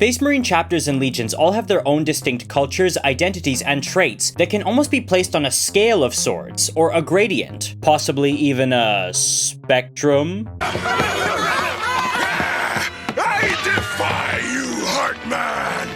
Space Marine chapters and legions all have their own distinct cultures, identities, and traits that can almost be placed on a scale of sorts, or a gradient, possibly even a spectrum. I defy you, Heartman!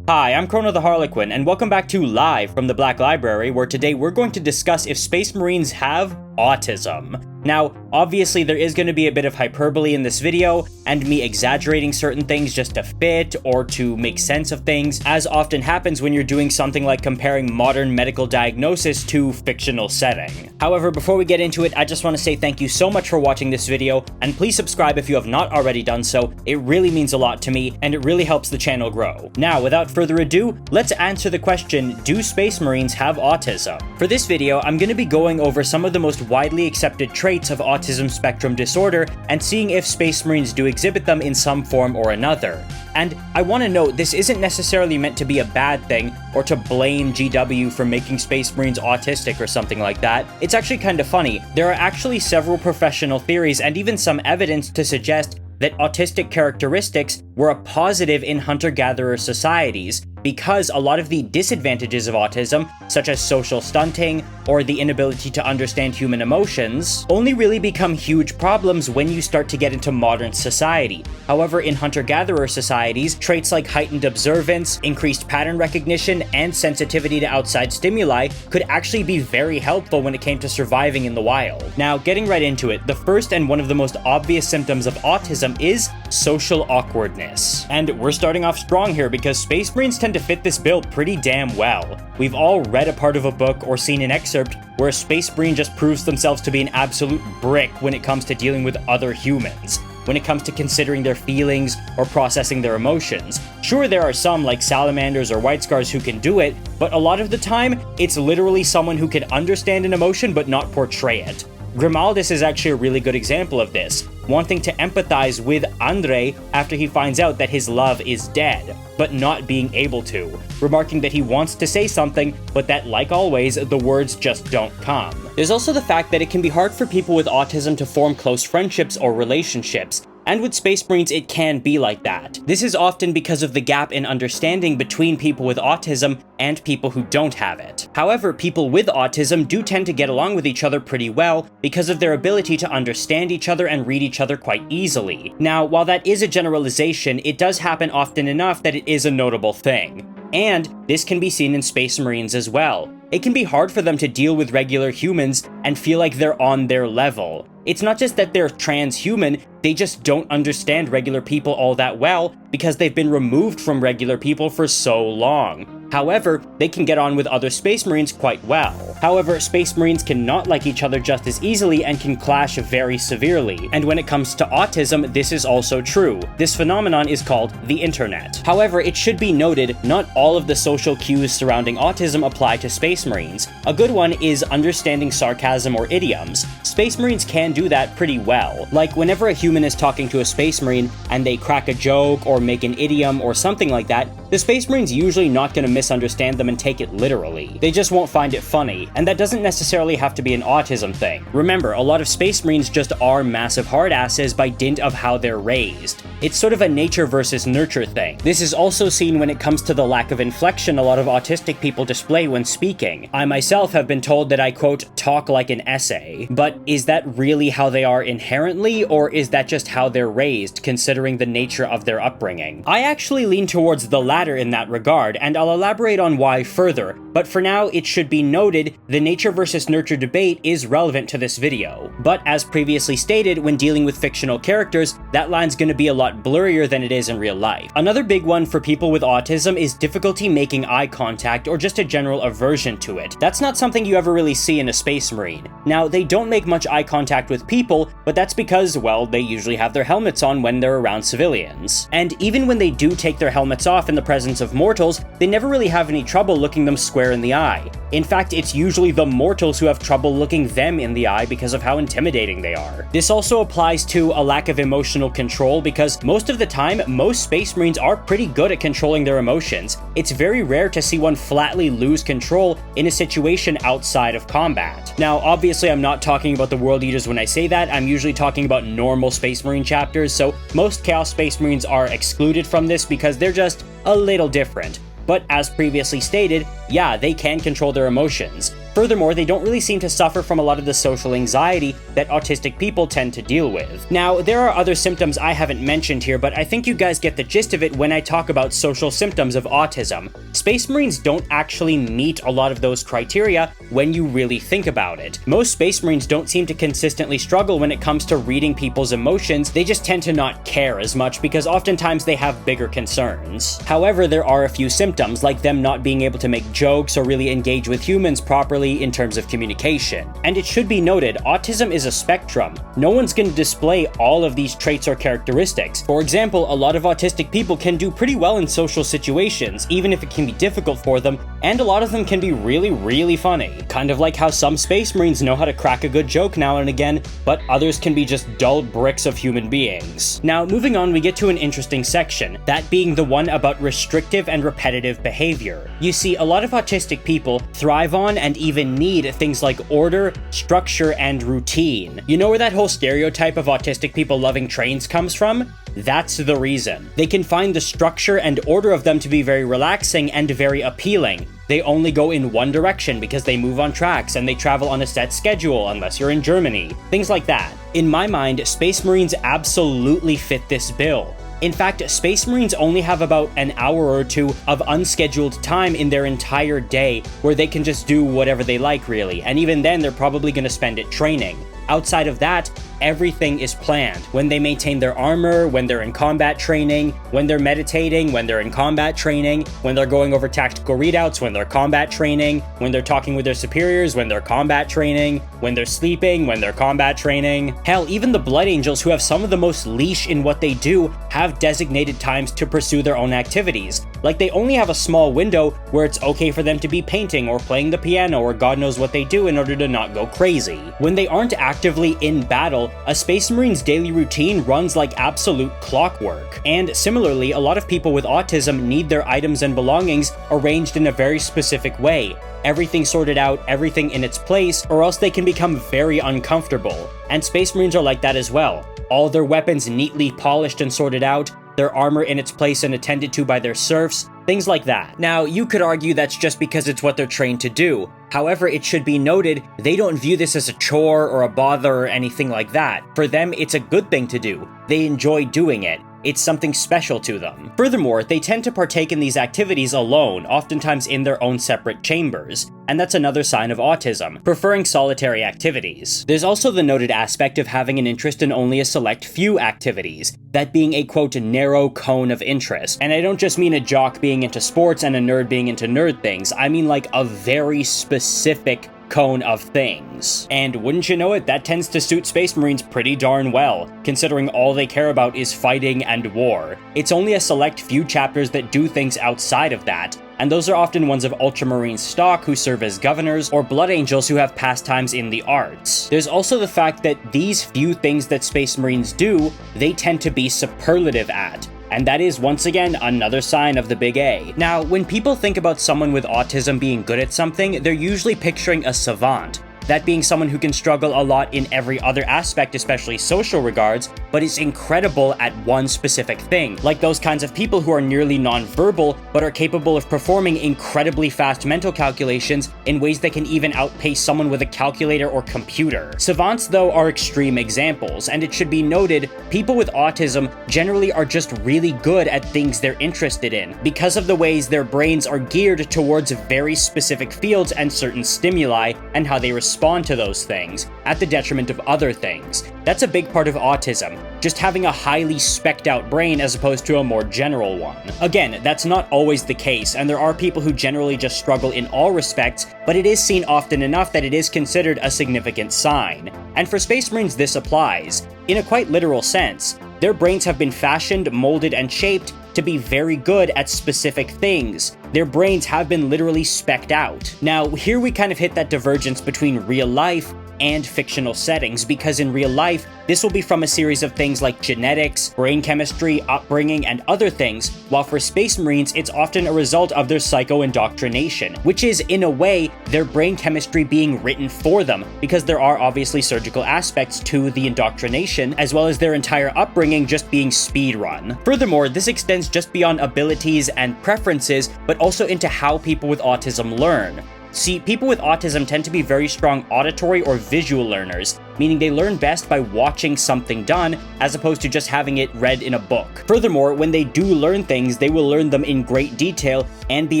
Hi, I'm Chrono the Harlequin, and welcome back to Live from the Black Library, where today we're going to discuss if Space Marines have autism. Now, obviously there is going to be a bit of hyperbole in this video, and me exaggerating certain things just to fit or to make sense of things, as often happens when you're doing something like comparing modern medical diagnosis to fictional setting. However, before we get into it, I just want to say thank you so much for watching this video, and please subscribe if you have not already done so. It really means a lot to me, and it really helps the channel grow. Now, without further ado, let's answer the question, do Space Marines have autism? For this video, I'm going to be going over some of the most widely accepted traits of autism spectrum disorder and seeing if Space Marines do exhibit them in some form or another. And I want to note, this isn't necessarily meant to be a bad thing or to blame GW for making Space Marines autistic or something like that. It's actually kind of funny. There are actually several professional theories and even some evidence to suggest that autistic characteristics were a positive in hunter-gatherer societies, because a lot of the disadvantages of autism, such as social stunting or the inability to understand human emotions, only really become huge problems when you start to get into modern society. However, in hunter-gatherer societies, traits like heightened observance, increased pattern recognition, and sensitivity to outside stimuli could actually be very helpful when it came to surviving in the wild. Now, getting right into it, the first and one of the most obvious symptoms of autism is social awkwardness. And we're starting off strong here because Space Marines tend to fit this bill pretty damn well. We've all read a part of a book or seen an excerpt where a Space Marine just proves themselves to be an absolute brick when it comes to dealing with other humans, when it comes to considering their feelings or processing their emotions. Sure, there are some like salamanders or white scars who can do it, but a lot of the time, it's literally someone who can understand an emotion but not portray it. Grimaldus is actually a really good example of this, wanting to empathize with Andre after he finds out that his love is dead, but not being able to, remarking that he wants to say something, but that, like always, the words just don't come. There's also the fact that it can be hard for people with autism to form close friendships or relationships, and with Space Marines it can be like that. This is often because of the gap in understanding between people with autism and people who don't have it. However, people with autism do tend to get along with each other pretty well because of their ability to understand each other and read each other quite easily. Now, while that is a generalization, it does happen often enough that it is a notable thing. And this can be seen in Space Marines as well. It can be hard for them to deal with regular humans and feel like they're on their level. It's not just that they're transhuman, they just don't understand regular people all that well because they've been removed from regular people for so long. However, they can get on with other Space Marines quite well. However, Space Marines cannot like each other just as easily and can clash very severely. And when it comes to autism, this is also true. This phenomenon is called the internet. However, it should be noted, not all of the social cues surrounding autism apply to Space Marines. A good one is understanding sarcasm or idioms. Space Marines can do that pretty well. Like whenever a human is talking to a Space Marine and they crack a joke or make an idiom or something like that, the Space Marine's usually not going to misunderstand them and take it literally. They just won't find it funny, and that doesn't necessarily have to be an autism thing. Remember, a lot of Space Marines just are massive hardasses by dint of how they're raised. It's sort of a nature versus nurture thing. This is also seen when it comes to the lack of inflection a lot of autistic people display when speaking. I myself have been told that I, quote, talk like an essay. But is that really how they are inherently, or is that just how they're raised, considering the nature of their upbringing? I actually lean towards the latter in that regard, and I'll elaborate on why further, but for now it should be noted the nature versus nurture debate is relevant to this video. But as previously stated, when dealing with fictional characters, that line's gonna be a lot blurrier than it is in real life. Another big one for people with autism is difficulty making eye contact or just a general aversion to it. That's not something you ever really see in a Space Marine. Now, they don't make much eye contact with people, but that's because, well, they usually have their helmets on when they're around civilians. And even when they do take their helmets off in the presence of mortals, they never really have any trouble looking them square in the eye. In fact, it's usually the mortals who have trouble looking them in the eye because of how intimidating they are. This also applies to a lack of emotional control because most of the time, most Space Marines are pretty good at controlling their emotions. It's very rare to see one flatly lose control in a situation outside of combat. Now, obviously I'm not talking about the World Eaters when I say that, I'm usually talking about normal Space Space Marine chapters, so most Chaos Space Marines are excluded from this because they're just a little different. But as previously stated, yeah, they can control their emotions. Furthermore, they don't really seem to suffer from a lot of the social anxiety that autistic people tend to deal with. Now, there are other symptoms I haven't mentioned here, but I think you guys get the gist of it when I talk about social symptoms of autism. Space Marines don't actually meet a lot of those criteria when you really think about it. Most Space Marines don't seem to consistently struggle when it comes to reading people's emotions, they just tend to not care as much because oftentimes they have bigger concerns. However, there are a few symptoms, like them not being able to make jokes or really engage with humans properly in terms of communication. And it should be noted, autism is a spectrum. No one's going to display all of these traits or characteristics. For example, a lot of autistic people can do pretty well in social situations, even if it can be difficult for them, and a lot of them can be really funny. Kind of like how some Space Marines know how to crack a good joke now and again, but others can be just dull bricks of human beings. Now, moving on, we get to an interesting section, that being the one about restrictive and repetitive behavior. You see, a lot of autistic people thrive on and even need things like order, structure, and routine. You know where that whole stereotype of autistic people loving trains comes from? That's the reason. They can find the structure and order of them to be very relaxing and very appealing. They only go in one direction because they move on tracks and they travel on a set schedule unless you're in Germany. Things like that. In my mind, Space Marines absolutely fit this bill. In fact, Space Marines only have about an hour or two of unscheduled time in their entire day where they can just do whatever they like, really, and even then they're probably going to spend it training. Outside of that, everything is planned. When they maintain their armor, when they're in combat training, when they're meditating, when they're in combat training, when they're going over tactical readouts, when they're combat training, when they're talking with their superiors, when they're combat training, when they're sleeping, when they're combat training. Hell, even the Blood Angels, who have some of the most leash in what they do, have designated times to pursue their own activities. Like, they only have a small window where it's okay for them to be painting or playing the piano or God knows what they do in order to not go crazy. When they aren't actively in battle, a Space Marine's daily routine runs like absolute clockwork. And similarly, a lot of people with autism need their items and belongings arranged in a very specific way. Everything sorted out, everything in its place, or else they can become very uncomfortable. And Space Marines are like that as well. All their weapons neatly polished and sorted out, their armor in its place and attended to by their serfs, things like that. Now, you could argue that's just because it's what they're trained to do. However, it should be noted, they don't view this as a chore or a bother or anything like that. For them, it's a good thing to do. They enjoy doing it. It's something special to them. Furthermore, they tend to partake in these activities alone, oftentimes in their own separate chambers. And that's another sign of autism, preferring solitary activities. There's also the noted aspect of having an interest in only a select few activities, that being a quote narrow cone of interest. And I don't just mean a jock being into sports and a nerd being into nerd things, I mean like a very specific cone of things. And wouldn't you know it, that tends to suit Space Marines pretty darn well, considering all they care about is fighting and war. It's only a select few chapters that do things outside of that, and those are often ones of Ultramarine stock who serve as governors, or Blood Angels who have pastimes in the arts. There's also the fact that these few things that Space Marines do, they tend to be superlative at. And that is, once again, another sign of the big A. Now, when people think about someone with autism being good at something, they're usually picturing a savant. That being someone who can struggle a lot in every other aspect, especially social regards, but is incredible at one specific thing. Like those kinds of people who are nearly non-verbal, but are capable of performing incredibly fast mental calculations in ways that can even outpace someone with a calculator or computer. Savants, though, are extreme examples, and it should be noted, people with autism generally are just really good at things they're interested in, because of the ways their brains are geared towards very specific fields and certain stimuli, and how they respond to those things, at the detriment of other things. That's a big part of autism, just having a highly spec'd out brain as opposed to a more general one. Again, that's not always the case, and there are people who generally just struggle in all respects, but it is seen often enough that it is considered a significant sign. And for Space Marines, this applies. In a quite literal sense, their brains have been fashioned, molded, and shaped to be very good at specific things. Their brains have been literally spec'd out. Now, here we kind of hit that divergence between real life and fictional settings, because in real life, this will be from a series of things like genetics, brain chemistry, upbringing, and other things, while for Space Marines, it's often a result of their psycho-indoctrination, which is, in a way, their brain chemistry being written for them, because there are obviously surgical aspects to the indoctrination, as well as their entire upbringing just being speedrun. Furthermore, this extends just beyond abilities and preferences, but also into how people with autism learn. See, people with autism tend to be very strong auditory or visual learners, meaning they learn best by watching something done, as opposed to just having it read in a book. Furthermore, when they do learn things, they will learn them in great detail and be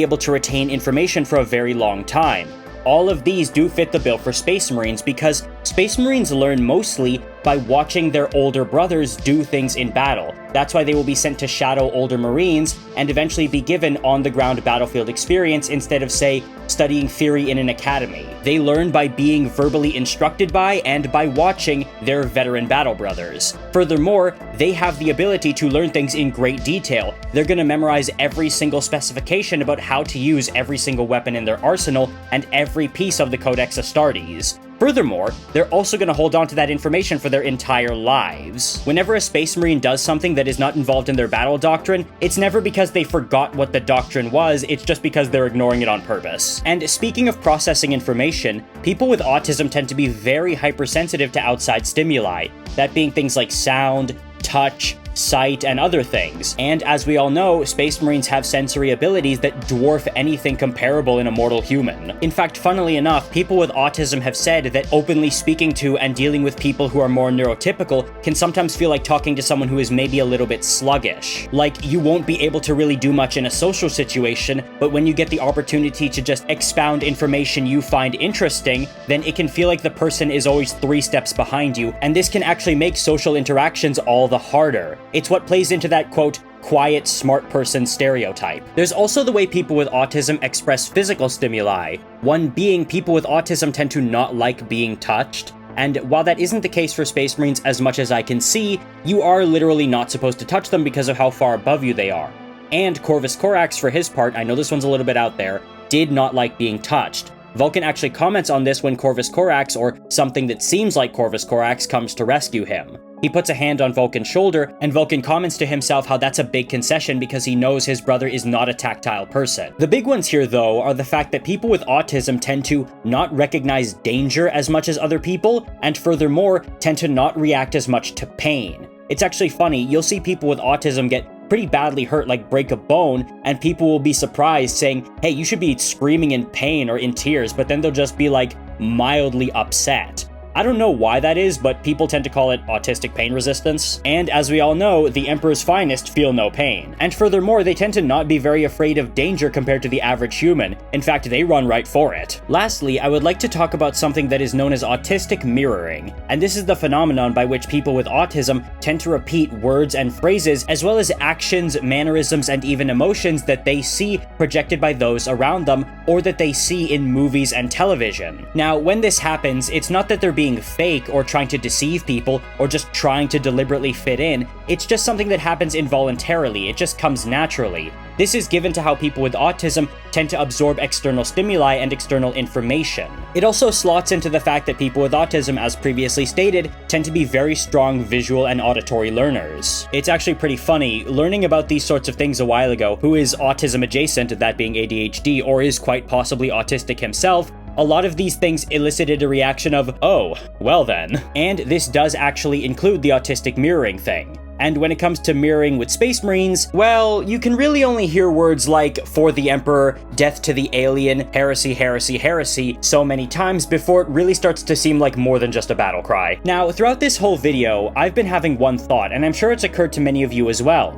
able to retain information for a very long time. All of these do fit the bill for Space Marines, because Space Marines learn mostly by watching their older brothers do things in battle. That's why they will be sent to shadow older Marines and eventually be given on-the-ground battlefield experience instead of, say, studying theory in an academy. They learn by being verbally instructed by and by watching their veteran battle brothers. Furthermore, they have the ability to learn things in great detail. They're going to memorize every single specification about how to use every single weapon in their arsenal and every piece of the Codex Astartes. Furthermore, they're also going to hold on to that information for their entire lives. Whenever a Space Marine does something that is not involved in their battle doctrine, it's never because they forgot what the doctrine was, it's just because they're ignoring it on purpose. And speaking of processing information, people with autism tend to be very hypersensitive to outside stimuli, that being things like sound, touch, sight, and other things. And as we all know, Space Marines have sensory abilities that dwarf anything comparable in a mortal human. In fact, funnily enough, people with autism have said that openly speaking to and dealing with people who are more neurotypical can sometimes feel like talking to someone who is maybe a little bit sluggish. Like, you won't be able to really do much in a social situation, but when you get the opportunity to just expound information you find interesting, then it can feel like the person is always 3 steps behind you, and this can actually make social interactions all the harder. It's what plays into that, quote, quiet, smart person stereotype. There's also the way people with autism express physical stimuli. One being, people with autism tend to not like being touched. And while that isn't the case for Space Marines as much as I can see, you are literally not supposed to touch them because of how far above you they are. And Corvus Corax, for his part, I know this one's a little bit out there, did not like being touched. Vulcan actually comments on this when Corvus Corax, or something that seems like Corvus Corax, comes to rescue him. He puts a hand on Vulcan's shoulder, and Vulcan comments to himself how that's a big concession because he knows his brother is not a tactile person. The big ones here, though, are the fact that people with autism tend to not recognize danger as much as other people, and furthermore, tend to not react as much to pain. It's actually funny, you'll see people with autism get pretty badly hurt, like break a bone, and people will be surprised saying, hey, you should be screaming in pain or in tears, but then they'll just be like mildly upset. I don't know why that is, but people tend to call it autistic pain resistance. And as we all know, the Emperor's finest feel no pain. And furthermore, they tend to not be very afraid of danger compared to the average human. In fact, they run right for it. Lastly, I would like to talk about something that is known as autistic mirroring. And this is the phenomenon by which people with autism tend to repeat words and phrases, as well as actions, mannerisms, and even emotions that they see projected by those around them, or that they see in movies and television. Now, when this happens, it's not that they're being fake or trying to deceive people or just trying to deliberately fit in. It's just something that happens involuntarily. It just comes naturally. This is given to how people with autism tend to absorb external stimuli and external information. It also slots into the fact that people with autism, as previously stated, tend to be very strong visual and auditory learners. It's actually pretty funny, learning about these sorts of things a while ago, who is autism adjacent, that being ADHD, or is quite possibly autistic himself, a lot of these things elicited a reaction of, oh, well then. And this does actually include the autistic mirroring thing. And when it comes to mirroring with Space Marines, well, you can really only hear words like, for the Emperor, death to the alien, heresy, heresy, heresy, so many times before it really starts to seem like more than just a battle cry. Now, throughout this whole video, I've been having one thought, and I'm sure it's occurred to many of you as well.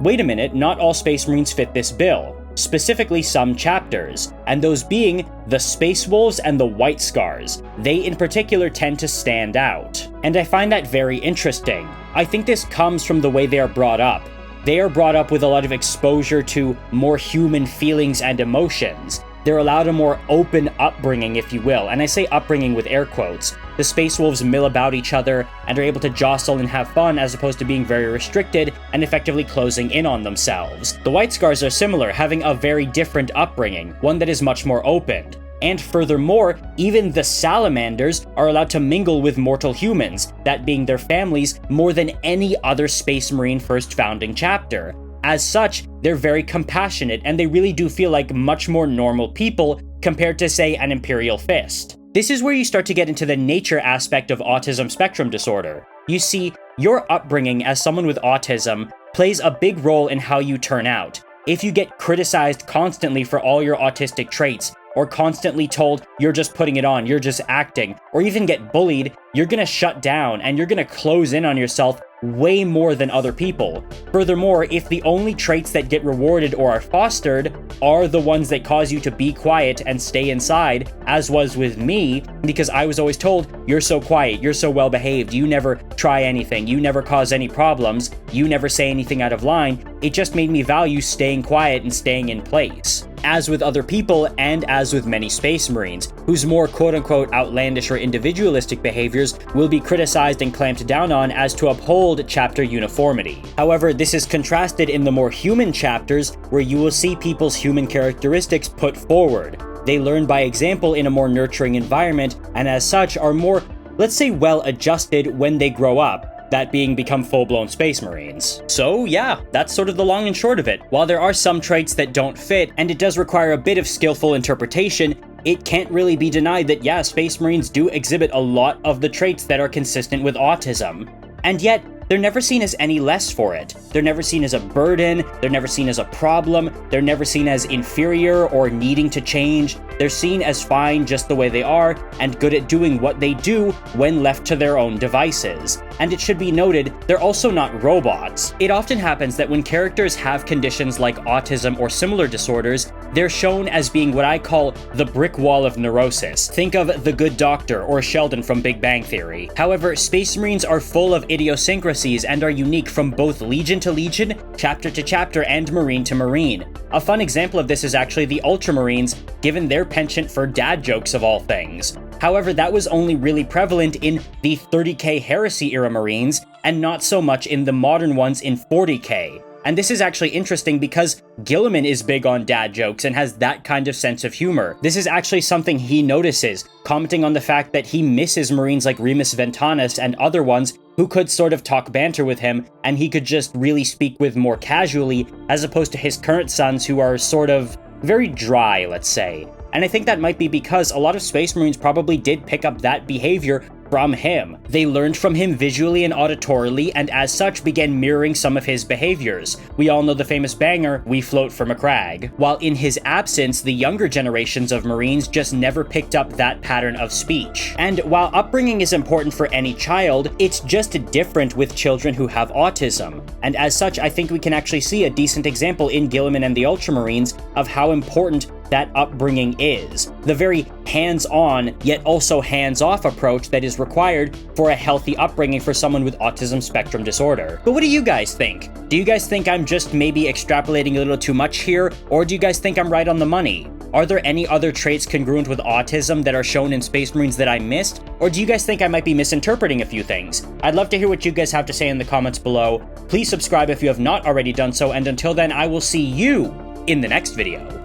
Wait a minute, not all Space Marines fit this bill. Specifically some chapters, and those being the Space Wolves and the White Scars. They in particular tend to stand out. And I find that very interesting. I think this comes from the way they are brought up. They are brought up with a lot of exposure to more human feelings and emotions. They're allowed a more open upbringing, if you will, and I say upbringing with air quotes. The Space Wolves mill about each other and are able to jostle and have fun as opposed to being very restricted and effectively closing in on themselves. The White Scars are similar, having a very different upbringing, one that is much more open. And furthermore, even the salamanders are allowed to mingle with mortal humans, that being their families, more than any other Space Marine first founding chapter. As such, they're very compassionate, and they really do feel like much more normal people compared to, say, an Imperial Fist. This is where you start to get into the nature aspect of autism spectrum disorder. You see, your upbringing as someone with autism plays a big role in how you turn out. If you get criticized constantly for all your autistic traits, or constantly told you're just putting it on, you're just acting, or even get bullied, you're gonna shut down and you're gonna close in on yourself way more than other people. Furthermore, if the only traits that get rewarded or are fostered are the ones that cause you to be quiet and stay inside, as was with me, because I was always told, you're so quiet, you're so well behaved, you never try anything, you never cause any problems, you never say anything out of line, it just made me value staying quiet and staying in place. As with other people, and as with many Space Marines, whose more quote-unquote outlandish or individualistic behaviors will be criticized and clamped down on as to uphold chapter uniformity. However, this is contrasted in the more human chapters, where you will see people's human characteristics put forward. They learn by example in a more nurturing environment, and as such are more, let's say, well-adjusted when they grow up, that being become full-blown Space Marines. So yeah, that's sort of the long and short of it. While there are some traits that don't fit, and it does require a bit of skillful interpretation, it can't really be denied that yeah, Space Marines do exhibit a lot of the traits that are consistent with autism. And yet, they're never seen as any less for it. They're never seen as a burden, they're never seen as a problem, they're never seen as inferior or needing to change. They're seen as fine just the way they are, and good at doing what they do when left to their own devices. And it should be noted, they're also not robots. It often happens that when characters have conditions like autism or similar disorders, they're shown as being what I call the brick wall of neurosis. Think of the Good Doctor or Sheldon from Big Bang Theory. However, Space Marines are full of idiosyncrasies and are unique from both Legion to Legion, chapter to chapter, and Marine to Marine. A fun example of this is actually the Ultramarines, given their penchant for dad jokes of all things. However, that was only really prevalent in the 30k Heresy era Marines, and not so much in the modern ones in 40k. And this is actually interesting because Guilliman is big on dad jokes and has that kind of sense of humor. This is actually something he notices, commenting on the fact that he misses Marines like Remus Ventanus and other ones who could sort of talk banter with him, and he could just really speak with more casually, as opposed to his current sons who are sort of very dry, let's say. And I think that might be because a lot of Space Marines probably did pick up that behavior from him. They learned from him visually and auditorily, and as such began mirroring some of his behaviors. We all know the famous banger, "We float from a crag." While in his absence, the younger generations of Marines just never picked up that pattern of speech. And while upbringing is important for any child, it's just different with children who have autism. And as such, I think we can actually see a decent example in Guilliman and the Ultramarines of how important that upbringing is. The very hands-on, yet also hands-off approach that is required for a healthy upbringing for someone with autism spectrum disorder. But what do you guys think? Do you guys think I'm just maybe extrapolating a little too much here, or do you guys think I'm right on the money? Are there any other traits congruent with autism that are shown in Space Marines that I missed? Or do you guys think I might be misinterpreting a few things? I'd love to hear what you guys have to say in the comments below. Please subscribe if you have not already done so, and until then, I will see you in the next video.